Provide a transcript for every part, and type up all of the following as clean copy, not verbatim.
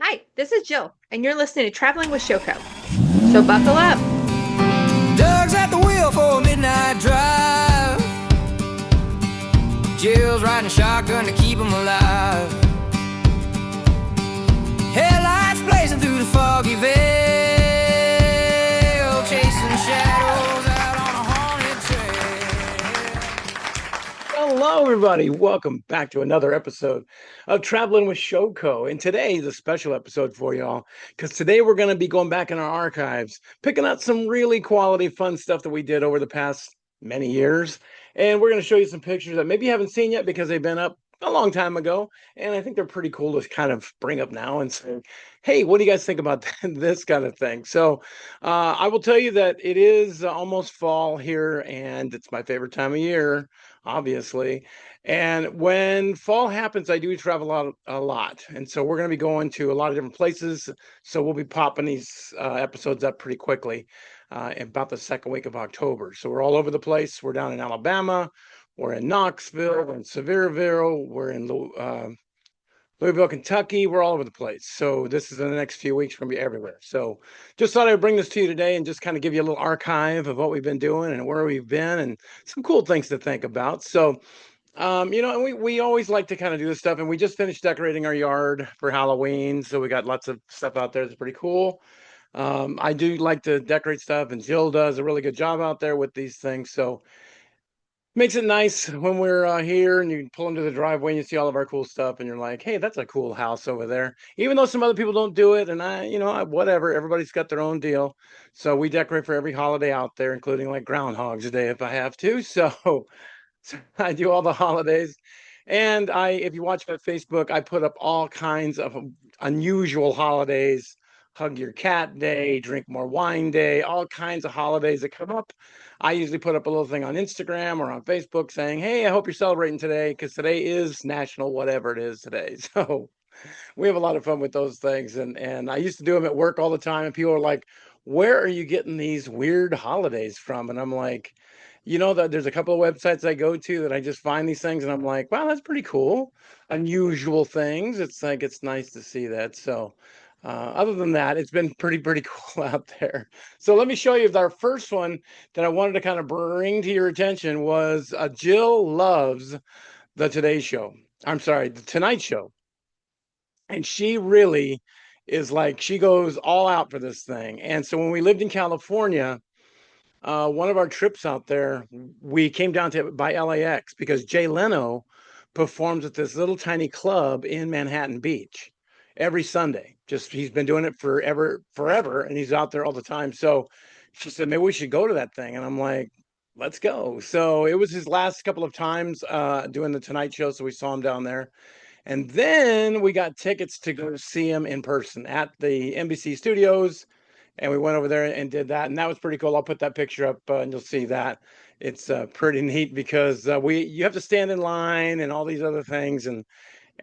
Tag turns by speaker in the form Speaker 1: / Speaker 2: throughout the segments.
Speaker 1: Hi, this is Jill, and you're listening to Traveling with SHOWCO. So buckle up.
Speaker 2: Doug's at the wheel for a midnight drive. Jill's riding shotgun to keep him alive. Headlights blazing through the foggy veil, chasing shadows out on a haunted trail.
Speaker 3: Hello, everybody. Welcome back to another episode of Traveling with SHOWCO. And today is a special episode for y'all because today we're going to be going back in our archives, picking out some really quality, fun stuff that we did over the past many years. And we're going to show you some pictures that maybe you haven't seen yet because they've been up a long time ago. And I think they're pretty cool to kind of bring up now and say, hey, what do you guys think about this kind of thing? So I will tell you that it is almost fall here, and it's my favorite time of year, obviously. And when fall happens, I do travel a lot. And so we're going to be going to a lot of different places. So we'll be popping these episodes up pretty quickly about the second week of October. So we're all over the place. We're down in Alabama. We're in Knoxville. We're in Sevierville. We're in Louisville, Kentucky. We're all over the place. So this is in the next few weeks. We're going to be everywhere. So just thought I'd bring this to you today and just kind of give you a little archive of what we've been doing and where we've been and some cool things to think about. So, and we always like to kind of do this stuff. And we just finished decorating our yard for Halloween. So we got lots of stuff out there that's pretty cool. I do like to decorate stuff, and Jill does a really good job out there with these things. So makes it nice when we're here and you pull into the driveway and you see all of our cool stuff and you're like, hey, that's a cool house over there. Even though some other people don't do it, and whatever, everybody's got their own deal. So we decorate for every holiday out there, including like Groundhog's Day if I have to. So I do all the holidays. And if you watch my Facebook, I put up all kinds of unusual holidays. Hug Your Cat Day, Drink More Wine Day, all kinds of holidays that come up. I usually put up a little thing on Instagram or on Facebook saying, hey, I hope you're celebrating today because today is national whatever it is today. So we have a lot of fun with those things. And I used to do them at work all the time. And people are like, where are you getting these weird holidays from? And I'm like, there's a couple of websites I go to that I just find these things. And I'm like, wow, that's pretty cool. Unusual things. It's like, it's nice to see that. So other than that, it's been pretty cool out there. So let me show you our first one that I wanted to kind of bring to your attention was Jill loves the Today Show. I'm sorry, the Tonight Show. And she really is like, she goes all out for this thing. And so when we lived in California, one of our trips out there, we came down to by LAX because Jay Leno performs at this little tiny club in Manhattan Beach every Sunday. Just he's been doing it forever, and he's out there all the time. So she said, maybe we should go to that thing. And I'm like, let's go. So it was his last couple of times doing the Tonight Show. So we saw him down there. And then we got tickets to go see him in person at the NBC studios. And we went over there and did that. And that was pretty cool. I'll put that picture up and you'll see that. It's pretty neat because you have to stand in line and all these other things.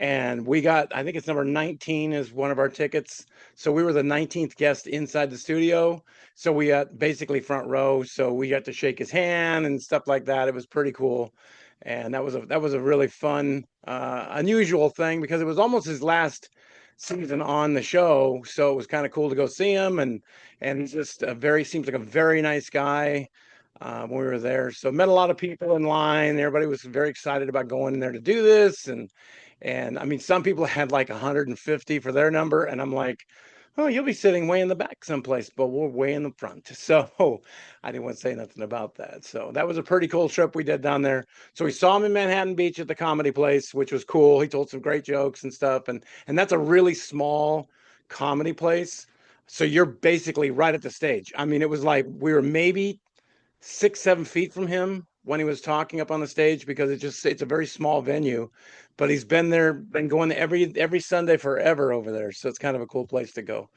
Speaker 3: And we got, I think it's number 19 is one of our tickets. So we were the 19th guest inside the studio. So we got basically front row. So we got to shake his hand and stuff like that. It was pretty cool. And that was a really fun, unusual thing because it was almost his last season on the show. So it was kind of cool to go see him. And he's just seems like a very nice guy. When we were there. So met a lot of people in line. Everybody was very excited about going in there to do this. And I mean, some people had like 150 for their number. And I'm like, oh, you'll be sitting way in the back someplace, but we're way in the front. So I didn't want to say nothing about that. So that was a pretty cool trip we did down there. So we saw him in Manhattan Beach at the Comedy Place, which was cool. He told some great jokes and stuff. And that's a really small comedy place. So you're basically right at the stage. I mean, it was like we were maybe 6, 7 feet from him when he was talking up on the stage because it's a very small venue, but he's been going every Sunday forever over there. So it's kind of a cool place to go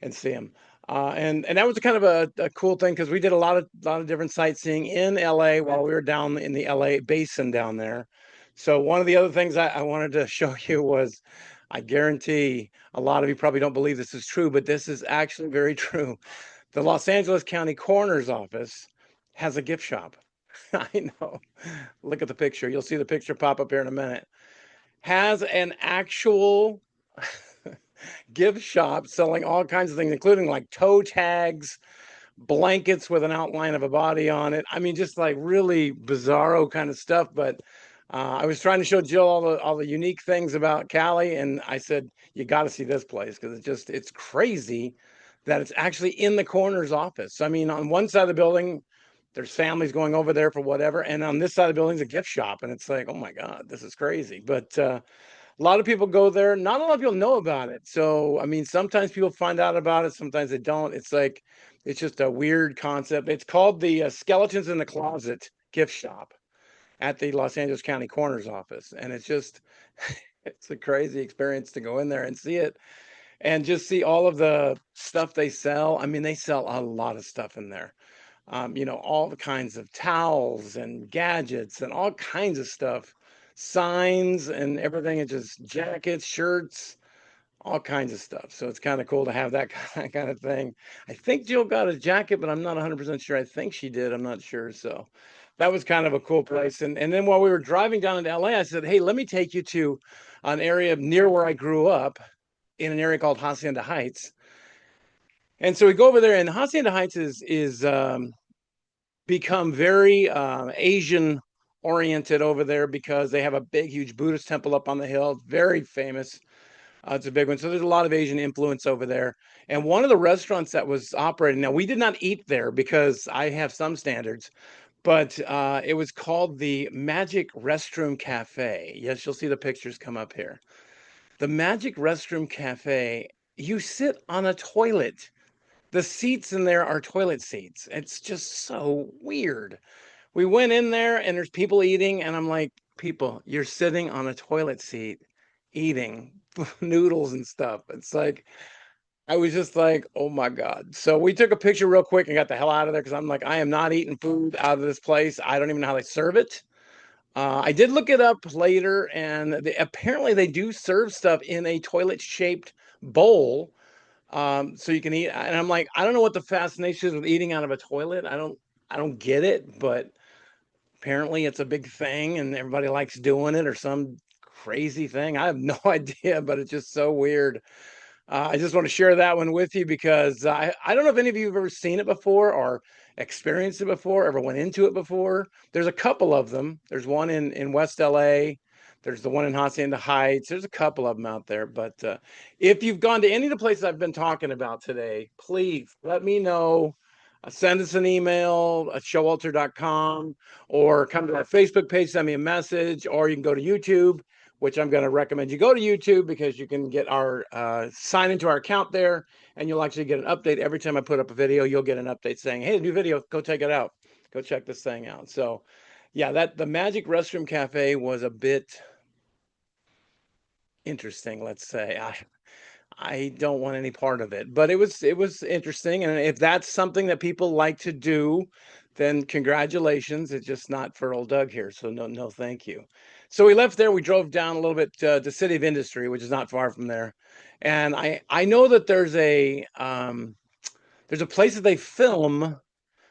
Speaker 3: and see him. And that was kind of a cool thing because we did a lot of different sightseeing in LA while we were down in the LA basin down there. So one of the other things I wanted to show you was, I guarantee a lot of you probably don't believe this is true, but this is actually very true. The Los Angeles County Coroner's Office has a gift shop. I know. Look at the picture. You'll see the picture pop up here in a minute. Has an actual gift shop selling all kinds of things, including like toe tags, blankets with an outline of a body on it. I mean, just like really bizarro kind of stuff. But I was trying to show Jill all the unique things about Cali, and I said, you got to see this place because it's crazy that it's actually in the coroner's office. I mean, on one side of the building, there's families going over there for whatever, and on this side of the building is a gift shop, and it's like, oh my God, this is crazy. But a lot of people go there. Not a lot of people know about it. So, I mean, sometimes people find out about it, sometimes they don't. It's like, it's just a weird concept. It's called the Skeletons in the Closet gift shop at the Los Angeles County Coroner's Office. And it's just, it's a crazy experience to go in there and see it and just see all of the stuff they sell. I mean, they sell a lot of stuff in there. All the kinds of towels and gadgets and all kinds of stuff, signs and everything, and just jackets, shirts, all kinds of stuff. So it's kind of cool to have that kind of thing. I think Jill got a jacket, but I'm not 100% sure. I think she did. I'm not sure. So that was kind of a cool place. And then while we were driving down into LA, I said, hey, let me take you to an area near where I grew up in an area called Hacienda Heights. And so we go over there, and Hacienda Heights is become very Asian oriented over there because they have a big, huge Buddhist temple up on the hill. Very famous. It's a big one. So there's a lot of Asian influence over there. And one of the restaurants that was operating, now we did not eat there because I have some standards, but it was called the Magic Restroom Cafe. Yes, you'll see the pictures come up here. The Magic Restroom Cafe, you sit on a toilet. The seats in there are toilet seats. It's just so weird. We went in there and there's people eating, and I'm like, people, you're sitting on a toilet seat eating noodles and stuff. It's like, I was just like, oh my God. So we took a picture real quick and got the hell out of there because I'm like, I am not eating food out of this place. I don't even know how they serve it. I did look it up later, and apparently they do serve stuff in a toilet-shaped bowl, so you can eat. And I'm like, I don't know what the fascination is with eating out of a toilet. I don't get it, but apparently it's a big thing, and everybody likes doing it, or some crazy thing. I have no idea, but it's just so weird. I just want to share that one with you because I don't know if any of you have ever seen it before or experienced it before, ever went into it before. There's a couple of them. There's one in West LA. There's the one in Hacienda Heights. There's a couple of them out there. But if you've gone to any of the places I've been talking about today, please let me know. Send us an email at showalter.com, or come to our Facebook page, send me a message, or you can go to YouTube, which I'm going to recommend you go to YouTube because you can get our sign into our account there, and you'll actually get an update every time I put up a video. You'll get an update saying, hey, new video, go check it out, go check this thing out. So yeah, the Magic Restroom Cafe was a bit interesting, let's say. I don't want any part of it, but it was interesting. And if that's something that people like to do, then congratulations. It's just not for old Doug here. So no, thank you. So we left there. We drove down a little bit to City of Industry, which is not far from there. And I know that there's a place that they film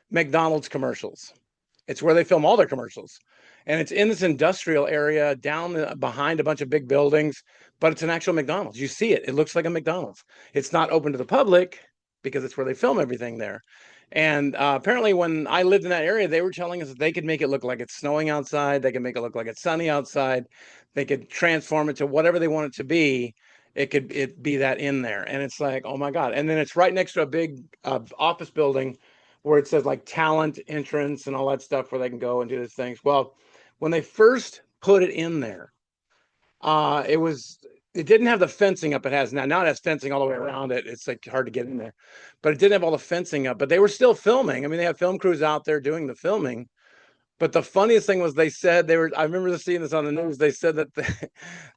Speaker 3: McDonald's commercials. It's where they film all their commercials. And it's in this industrial area down behind a bunch of big buildings, but it's an actual McDonald's. You see it. It looks like a McDonald's. It's not open to the public because it's where they film everything there. And apparently when I lived in that area, they were telling us that they could make it look like it's snowing outside. They could make it look like it's sunny outside. They could transform it to whatever they want it to be. It be that in there. And it's like, oh my God. And then it's right next to a big office building where it says like talent entrance and all that stuff where they can go and do these things. Well, when they first put it in there, it didn't have the fencing up it has now. Now it has fencing all the way around it. It's like hard to get in there, but it didn't have all the fencing up. But they were still filming. I mean, they have film crews out there doing the filming. But the funniest thing was they said they were. I remember seeing this on the news. They said that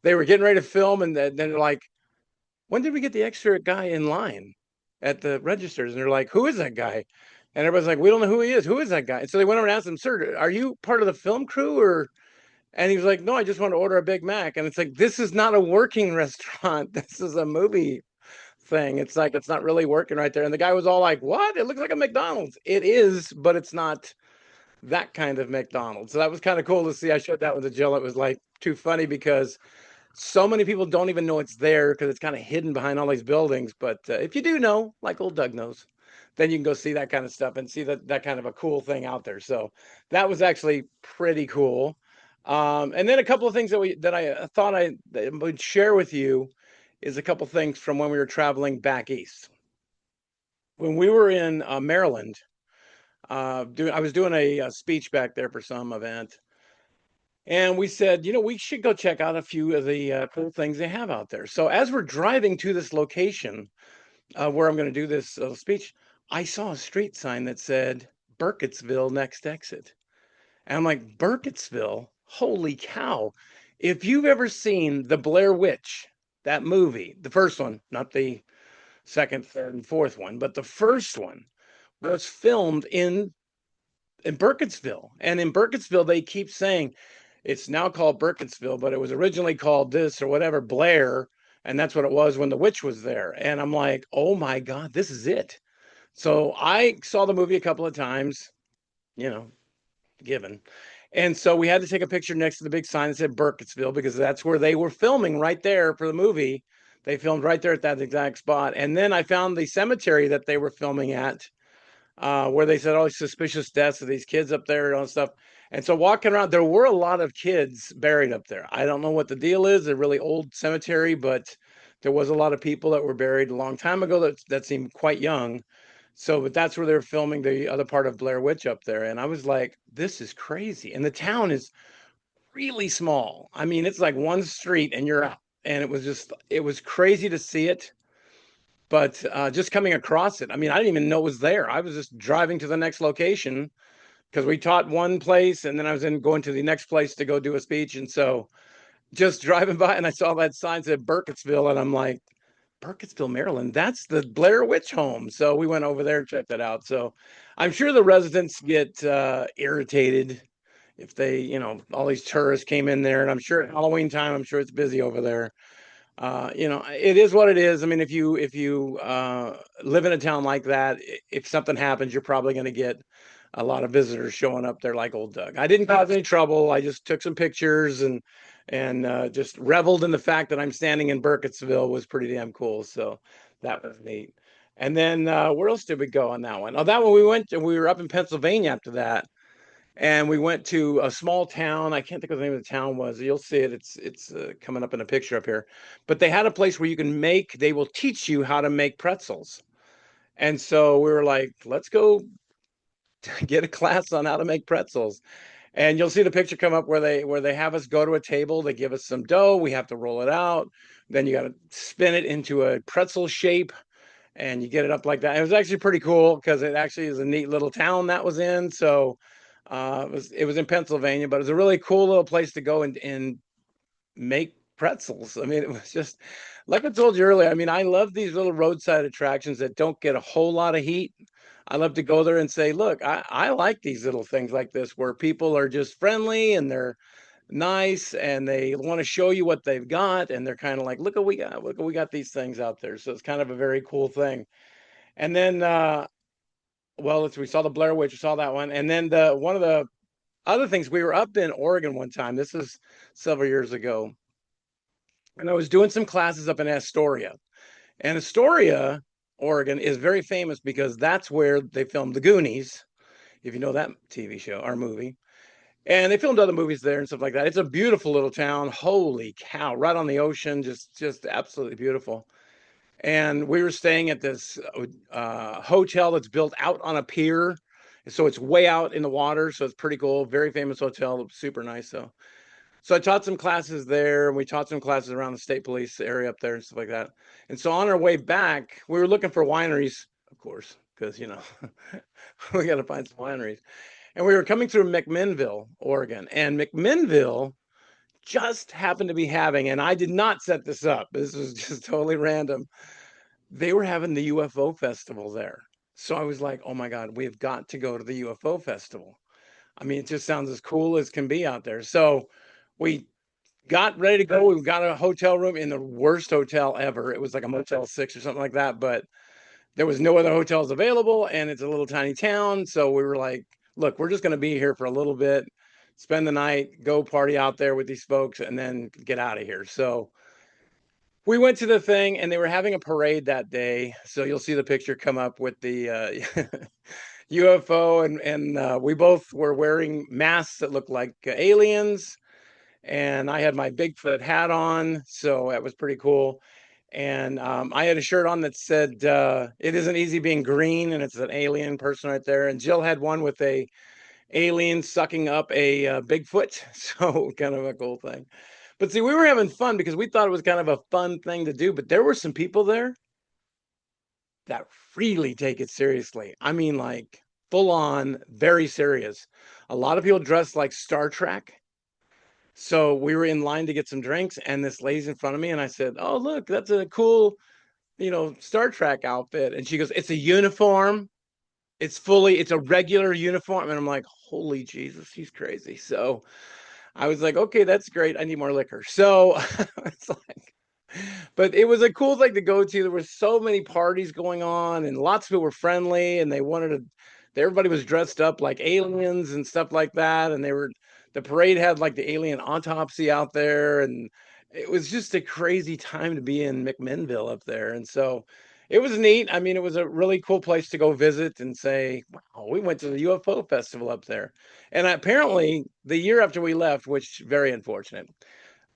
Speaker 3: they were getting ready to film, and then they're like, "When did we get the extra guy in line at the registers?" And they're like, "Who is that guy?" And everybody's like, "We don't know who he is. Who is that guy?" And so they went over and asked him, "Sir, are you part of the film crew or?" And he was like, "No, I just want to order a Big Mac." And it's like, this is not a working restaurant. This is a movie thing. It's like, it's not really working right there. And the guy was all like, "What? It looks like a McDonald's." It is, but it's not that kind of McDonald's. So that was kind of cool to see. I showed that one to Jill. It was like too funny because So many people don't even know it's there because it's kind of hidden behind all these buildings. But if you do know, like old Doug knows, then you can go see that kind of stuff and see that kind of a cool thing out there. So that was actually pretty cool. And then a couple of things that I thought I would share with you is a couple things from when we were traveling back east. When we were in Maryland, I was doing a speech back there for some event, and we said, we should go check out a few of the cool things they have out there. So as we're driving to this location where I'm going to do this speech, I saw a street sign that said Burkittsville next exit. And I'm like, Burkittsville? Holy cow. If you've ever seen The Blair Witch, that movie, the first one, not the second, third, and fourth one, but the first one was filmed in Burkittsville. And in Burkittsville, they keep saying it's now called Burkittsville, but it was originally called this or whatever, Blair. And that's what it was when the witch was there. And I'm like, oh my God, this is it. So I saw the movie a couple of times, you know, given. And so we had to take a picture next to the big sign that said Burkittsville because that's where they were filming right there for the movie. They filmed right there at that exact spot. And then I found the cemetery that they were filming at, where they said, oh, suspicious deaths of these kids up there and all stuff. And so walking around, there were a lot of kids buried up there. I don't know what the deal is. A really old cemetery, but there was a lot of people that were buried a long time ago that seemed quite young. So, but that's where they're filming the other part of Blair Witch up there. And I was like, this is crazy. And the town is really small. I mean, it's like one street and you're out. And it was crazy to see it. But just coming across it, I mean, I didn't even know it was there. I was just driving to the next location because we taught one place and then I was going to the next place to go do a speech. And so just driving by and I saw that sign said Burkittsville and I'm like, Burkittsville, Maryland, that's the Blair Witch home. So we went over there and checked it out. So I'm sure the residents get irritated if they, all these tourists came in there and I'm sure at Halloween time, I'm sure it's busy over there. It is what it is. I mean, if you live in a town like that, if something happens, you're probably going to get a lot of visitors showing up there like old Doug. I didn't cause any trouble. I just took some pictures and just reveled in the fact that I'm standing in Burkittsville was pretty damn cool. So that was neat. And then where else did we go on that one? Oh, that one we were up in Pennsylvania after that. And we went to a small town. I can't think of the name of the town was. You'll see it. It's coming up in a picture up here. But they had a place where you can they will teach you how to make pretzels. And so we were like, let's go get a class on how to make pretzels. And you'll see the picture come up where they have us go to a table. They give us some dough. We have to roll it out. Then you got to spin it into a pretzel shape and you get it up like that. It was actually pretty cool because it actually is a neat little town that was in. So it was in Pennsylvania, but it was a really cool little place to go and make pretzels. I mean, it was just like I told you earlier. I mean, I love these little roadside attractions that don't get a whole lot of heat. I love to go there and say, look, I like these little things like this where people are just friendly and they're nice and they want to show you what they've got. And they're kind of like, look what we got. Look what we got these things out there. So it's kind of a very cool thing. And then, we saw the Blair Witch, we saw that one. And then one of the other things, we were up in Oregon one time. This is several years ago. And I was doing some classes up in Astoria. And Astoria, Oregon is very famous because that's where they filmed The Goonies, if you know that TV show or movie. And they filmed other movies there and stuff like that. It's a beautiful little town. Holy cow, right on the ocean, just absolutely beautiful. And we were staying at this hotel that's built out on a pier. So it's way out in the water. So it's pretty cool. Very famous hotel. Super nice. So I taught some classes there and we taught some classes around the state police area up there and stuff like that. And so on our way back, we were looking for wineries, of course, because, we got to find some wineries. And we were coming through McMinnville, Oregon. And McMinnville just happened to be having, and I did not set this up. This was just totally random. They were having the UFO festival there. So I was like, oh my God, we've got to go to the UFO festival. I mean, it just sounds as cool as can be out there. So we got ready to go. We got a hotel room in the worst hotel ever. It was like a Motel 6 or something like that, but there was no other hotels available and it's a little tiny town. So we were like, look, we're just going to be here for a little bit spend the night, go party out there with these folks, and then get out of here. So we went to the thing, and they were having a parade that day. So you'll see the picture come up with the UFO, and we both were wearing masks that looked like aliens, and I had my Bigfoot hat on, so that was pretty cool. And I had a shirt on that said, "It isn't easy being green," and it's an alien person right there. And Jill had one with a alien sucking up a Bigfoot, so kind of a cool thing. But see, we were having fun because we thought it was kind of a fun thing to do. But there were some people there that really take it seriously. I mean, like full on, very serious. A lot of people dressed like Star Trek. So we were in line to get some drinks, and this lady's in front of me, and I said, "Oh, look, that's a cool, Star Trek outfit." And she goes, "It's a uniform. It's a regular uniform." And I'm like, "Holy Jesus, she's crazy." So I was like, "Okay, that's great. I need more liquor." So it's like, but it was a cool thing to go to. There were so many parties going on, and lots of people were friendly, and they wanted to. Everybody was dressed up like aliens and stuff like that, and the parade had like the alien autopsy out there, and it was just a crazy time to be in McMinnville up there, and so it was neat. I mean, it was a really cool place to go visit and say, "Wow, we went to the UFO festival up there," and apparently the year after we left, which very unfortunate.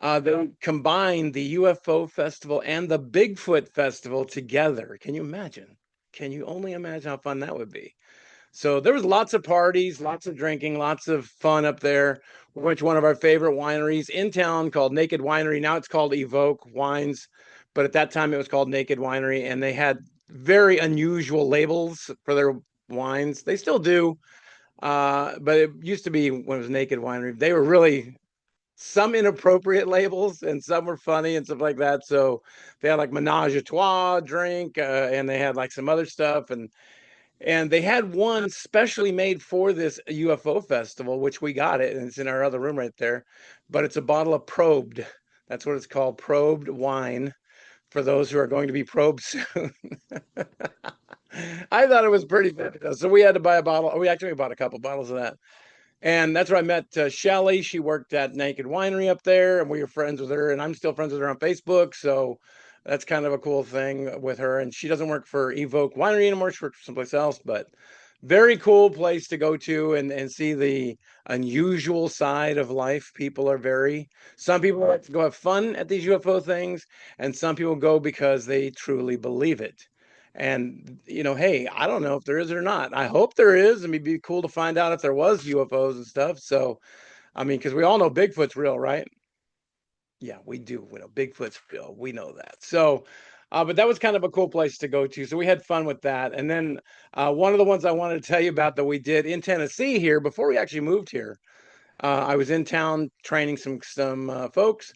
Speaker 3: They combined the UFO festival and the Bigfoot festival together. Can you imagine? Can you only imagine how fun that would be? So there was lots of parties, lots of drinking, lots of fun up there. We went to one of our favorite wineries in town called Naked Winery. Now it's called Evoke Wines, but at that time it was called Naked Winery, and they had very unusual labels for their wines. They still do, but it used to be when it was Naked Winery. They were really some inappropriate labels, and some were funny and stuff like that. So they had like Menage a Trois drink, and they had like some other stuff, and they had one specially made for this UFO festival, which we got it, and it's in our other room right there. But it's a bottle of probed. That's what it's called, probed wine, for those who are going to be probed soon. I thought it was pretty funny. So we had to buy a bottle. We actually bought a couple bottles of that. And that's where I met Shelly. She worked at Naked Winery up there, and we were friends with her, and I'm still friends with her on Facebook. So that's kind of a cool thing with her. And she doesn't work for Evoke Winery anymore. She works for someplace else, but very cool place to go to and see the unusual side of life. Some people like to go have fun at these UFO things, and some people go because they truly believe it. And hey, I don't know if there is or not. I hope there is. I mean, it'd be cool to find out if there was UFOs and stuff. So, I mean, because we all know Bigfoot's real, right? Yeah, we do. We know Bigfoot's real. We know that. So, but that was kind of a cool place to go to. So we had fun with that. And then one of the ones I wanted to tell you about that we did in Tennessee here before we actually moved here. I was in town training some folks.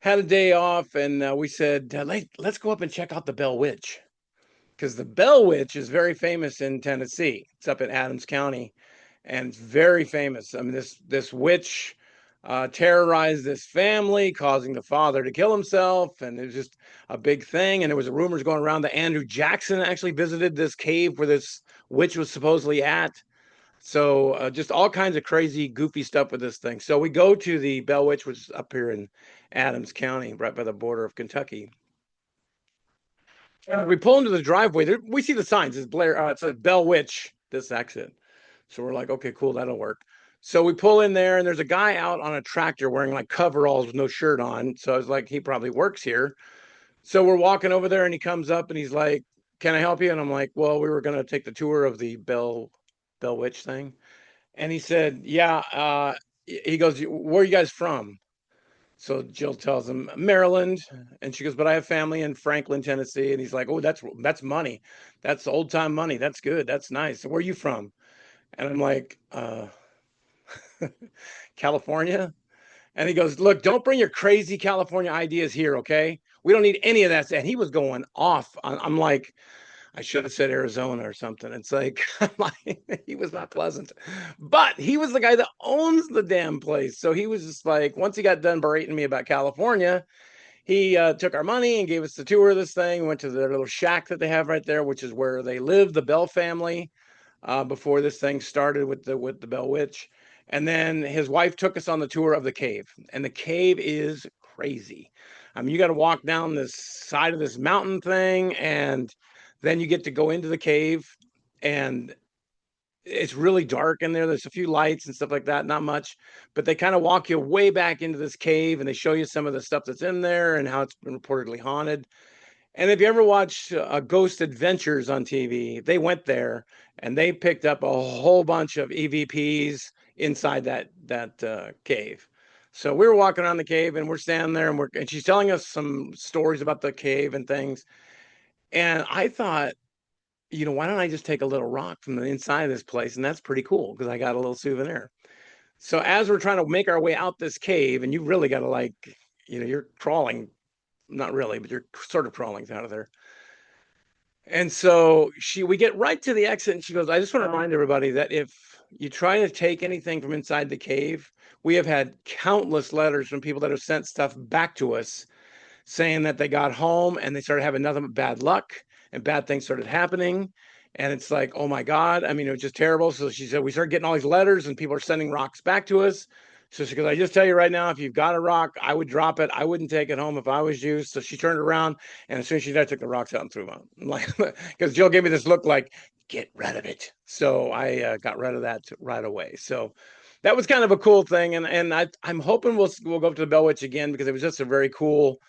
Speaker 3: Had a day off, and we said, let's go up and check out the Bell Witch, because the Bell Witch is very famous in Tennessee. It's up in Adams County, and it's very famous. I mean, this witch terrorized this family, causing the father to kill himself, and it was just a big thing. And there was rumors going around that Andrew Jackson actually visited this cave where this witch was supposedly at. So just all kinds of crazy, goofy stuff with this thing. So we go to the Bell Witch, which is up here in Adams County, right by the border of Kentucky. We pull into the driveway. We see the signs. It's Blair. It says Bell Witch, this exit. So we're like, okay, cool, that'll work. So we pull in there, and there's a guy out on a tractor wearing like coveralls with no shirt on. So I was like, he probably works here. So we're walking over there, and he comes up and he's like, "Can I help you?" And I'm like, "Well, we were gonna take the tour of the Bell Witch thing." And he said, "Yeah." He goes, "Where are you guys from?" So Jill tells him Maryland, and she goes, "But I have family in Franklin, Tennessee." And he's like, "Oh, that's money. That's old time money. That's good. That's nice. Where are you from?" And I'm like, California. And he goes, "Look, don't bring your crazy California ideas here, okay? We don't need any of that." And he was going off. I'm like, I should have said Arizona or something. It's like, he was not pleasant, but he was the guy that owns the damn place. So he was just like, once he got done berating me about California, he took our money and gave us the tour of this thing. Went to their little shack that they have right there, which is where they live, the Bell family, before this thing started with the Bell Witch. And then his wife took us on the tour of the cave, and the cave is crazy. I mean, you got to walk down this side of this mountain thing, and then you get to go into the cave, and it's really dark in there. There's a few lights and stuff like that, not much, but they kind of walk you way back into this cave, and they show you some of the stuff that's in there and how it's been reportedly haunted. And if you ever watch Ghost Adventures on TV, they went there and they picked up a whole bunch of EVPs inside that cave. So we were walking around the cave and we're standing there and she's telling us some stories about the cave and things. And I thought, why don't I just take a little rock from the inside of this place? And that's pretty cool because I got a little souvenir. So as we're trying to make our way out this cave, and you really got to you're crawling, not really, but you're sort of crawling out of there. And so we get right to the exit and she goes, I just want to remind everybody that if you try to take anything from inside the cave, we have had countless letters from people that have sent stuff back to us saying that they got home and they started having nothing but bad luck and bad things started happening. And it's like, oh my God. I mean, it was just terrible. So she said, we started getting all these letters and people are sending rocks back to us. So she goes, I just tell you right now, if you've got a rock, I would drop it. I wouldn't take it home if I was you. So she turned around and as soon as she did, I took the rocks out and threw them out. Like, because Jill gave me this look like, get rid of it. So I got rid of that right away. So that was kind of a cool thing. And I'm hoping we'll go up to the Bell Witch again because it was just a very cool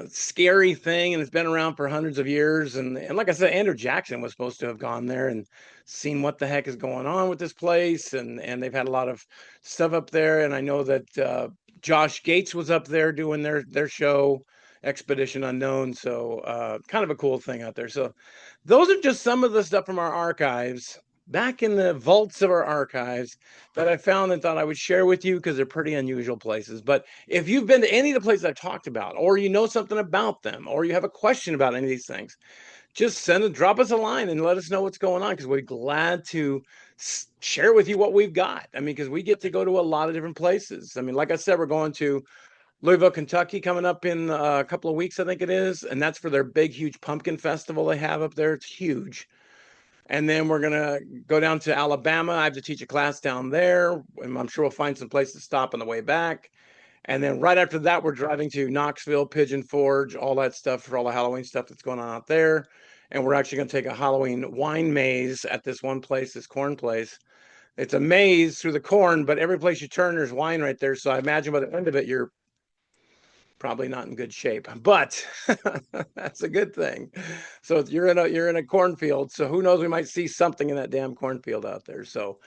Speaker 3: scary thing, and it's been around for hundreds of years. And like I said, Andrew Jackson was supposed to have gone there and seen what the heck is going on with this place, and they've had a lot of stuff up there. And I know that Josh Gates was up there doing their show, Expedition Unknown. So kind of a cool thing out there. So those are just some of the stuff from our archives, back in the vaults of our archives, that I found and thought I would share with you because they're pretty unusual places. But if you've been to any of the places I've talked about, or you know something about them, or you have a question about any of these things, just drop us a line and let us know what's going on because we're glad to share with you what we've got. I mean, because we get to go to a lot of different places. I mean, like I said, we're going to Louisville, Kentucky coming up in a couple of weeks, I think it is. And that's for their big, huge pumpkin festival they have up there. It's huge. And then we're going to go down to Alabama. I have to teach a class down there. And I'm sure we'll find some place to stop on the way back. And then right after that, we're driving to Knoxville, Pigeon Forge, all that stuff for all the Halloween stuff that's going on out there. And we're actually going to take a Halloween wine maze at this one place, this corn place. It's a maze through the corn, but every place you turn, there's wine right there. So I imagine by the end of it, you're probably not in good shape, but that's a good thing. So you're in a cornfield. So who knows? We might see something in that damn cornfield out there. So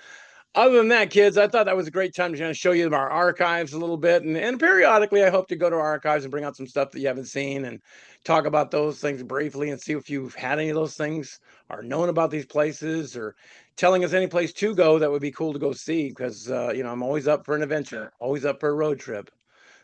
Speaker 3: other than that, kids, I thought that was a great time to kind of show you our archives a little bit. And periodically, I hope to go to our archives and bring out some stuff that you haven't seen and talk about those things briefly and see if you've had any of those things or known about these places or telling us any place to go that would be cool to go see. Because, I'm always up for an adventure, always up for a road trip.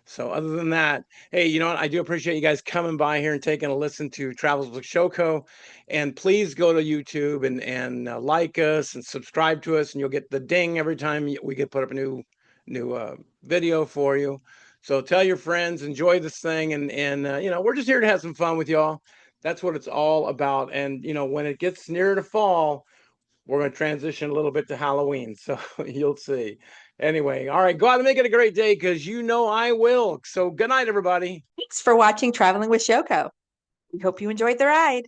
Speaker 3: So other than that, hey, you know what? I do appreciate you guys coming by here and taking a listen to Travels with SHOWCO. And please go to YouTube and like us and subscribe to us, and you'll get the ding every time we get put up a new video for you. So tell your friends, enjoy this thing, and we're just here to have some fun with y'all. That's what it's all about. And when it gets nearer to fall, we're going to transition a little bit to Halloween. So you'll see. Anyway, all right, go out and make it a great day because I will. So good night, everybody.
Speaker 1: Thanks for watching Traveling with SHOWCO. We hope you enjoyed the ride.